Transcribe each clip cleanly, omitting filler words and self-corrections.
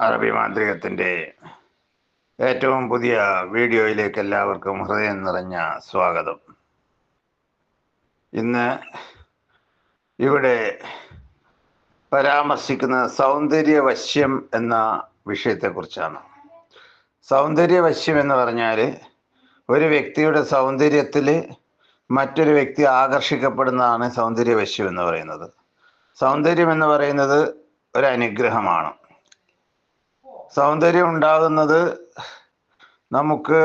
അറബി മാന്ത്രികത്തിൻ്റെ ഏറ്റവും പുതിയ വീഡിയോയിലേക്ക് എല്ലാവർക്കും ഹൃദയം നിറഞ്ഞ സ്വാഗതം. ഇന്ന് ഇവിടെ പരാമർശിക്കുന്ന സൗന്ദര്യവശ്യം എന്ന വിഷയത്തെക്കുറിച്ചാണ്. സൗന്ദര്യവശ്യം എന്ന് പറഞ്ഞാൽ ഒരു വ്യക്തിയുടെ സൗന്ദര്യത്തിൽ മറ്റൊരു വ്യക്തി ആകർഷിക്കപ്പെടുന്നതാണ് സൗന്ദര്യവശ്യം എന്ന് പറയുന്നത്. സൗന്ദര്യം എന്ന് പറയുന്നത് ഒരു അനുഗ്രഹമാണ്. സൗന്ദര്യം ഉണ്ടാകുന്നത് നമുക്ക്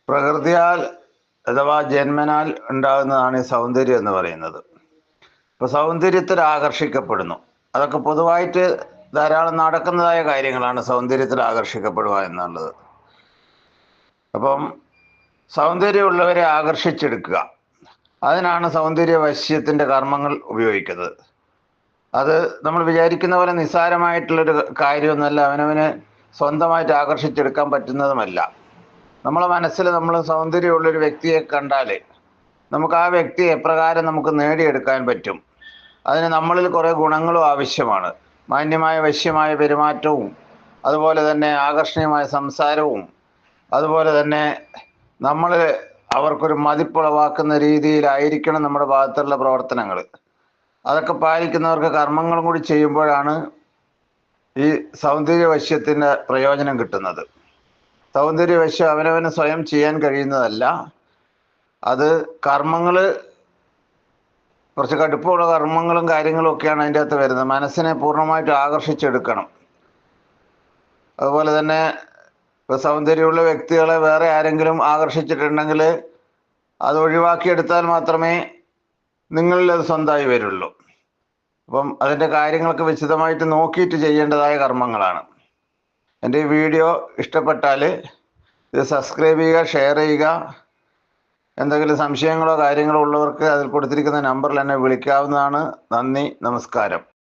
പ്രകൃതിയാൽ അഥവാ ജന്മനാൽ ഉണ്ടാകുന്നതാണ് ഈ സൗന്ദര്യം എന്ന് പറയുന്നത്. അപ്പോൾ സൗന്ദര്യത്തിൽ ആകർഷിക്കപ്പെടുന്നു. അതൊക്കെ പൊതുവായിട്ട് ധാരാളം നടക്കുന്നതായ കാര്യങ്ങളാണ് സൗന്ദര്യത്തിൽ ആകർഷിക്കപ്പെടുക എന്നുള്ളത്. അപ്പം സൗന്ദര്യമുള്ളവരെ ആകർഷിച്ചെടുക്കുക, അതിനാണ് സൗന്ദര്യവശ്യത്തിൻ്റെ കർമ്മങ്ങൾ ഉപയോഗിക്കുന്നത്. അത് നമ്മൾ വിചാരിക്കുന്ന പോലെ നിസ്സാരമായിട്ടുള്ളൊരു കാര്യമൊന്നുമല്ല, അവനവന് സ്വന്തമായിട്ട് ആകർഷിച്ചെടുക്കാൻ പറ്റുന്നതുമല്ല. നമ്മളെ മനസ്സിൽ നമ്മൾ സൗന്ദര്യമുള്ളൊരു വ്യക്തിയെ കണ്ടാൽ നമുക്ക് ആ വ്യക്തിയെ എപ്രകാരം നമുക്ക് നേടിയെടുക്കാൻ പറ്റും, അതിന് നമ്മളിൽ കുറേ ഗുണങ്ങളും ആവശ്യമാണ്. മാന്യമായ വശ്യമായ പെരുമാറ്റവും, അതുപോലെ തന്നെ ആകർഷണീയമായ സംസാരവും, അതുപോലെ തന്നെ നമ്മൾ അവർക്കൊരു മതിപ്പുളവാക്കുന്ന രീതിയിലായിരിക്കണം നമ്മുടെ ഭാഗത്തുള്ള പ്രവർത്തനങ്ങൾ. അതൊക്കെ പാലിക്കുന്നവർക്ക് കർമ്മങ്ങളും കൂടി ചെയ്യുമ്പോഴാണ് ഈ സൗന്ദര്യവശ്യത്തിൻ്റെ പ്രയോജനം കിട്ടുന്നത്. സൗന്ദര്യവശ്യം അവനവന് സ്വയം ചെയ്യാൻ കഴിയുന്നതല്ല. അത് കർമ്മങ്ങൾ, കുറച്ച് കടുപ്പമുള്ള കർമ്മങ്ങളും കാര്യങ്ങളും ഒക്കെയാണ് അതിൻ്റെ അകത്ത് വരുന്നത്. മനസ്സിനെ പൂർണ്ണമായിട്ട് ആകർഷിച്ചെടുക്കണം. അതുപോലെ തന്നെ ഇപ്പോൾ സൗന്ദര്യമുള്ള വ്യക്തികളെ വേറെ ആരെങ്കിലും ആകർഷിച്ചിട്ടുണ്ടെങ്കിൽ അത് ഒഴിവാക്കിയെടുത്താൽ മാത്രമേ നിങ്ങളിൽ അത് സ്വന്തമായി വരുള്ളൂ. അപ്പം അതിൻ്റെ കാര്യങ്ങളൊക്കെ വിശദമായിട്ട് നോക്കിയിട്ട് ചെയ്യേണ്ടതായ കർമ്മങ്ങളാണ്. എൻ്റെ ഈ വീഡിയോ ഇഷ്ടപ്പെട്ടാൽ ഇത് സബ്സ്ക്രൈബ് ചെയ്യുക, ഷെയർ ചെയ്യുക. എന്തെങ്കിലും സംശയങ്ങളോ കാര്യങ്ങളോ ഉള്ളവർക്ക് അതിൽ കൊടുത്തിരിക്കുന്ന നമ്പറിൽ എന്നെ വിളിക്കാവുന്നതാണ്. നന്ദി, നമസ്കാരം.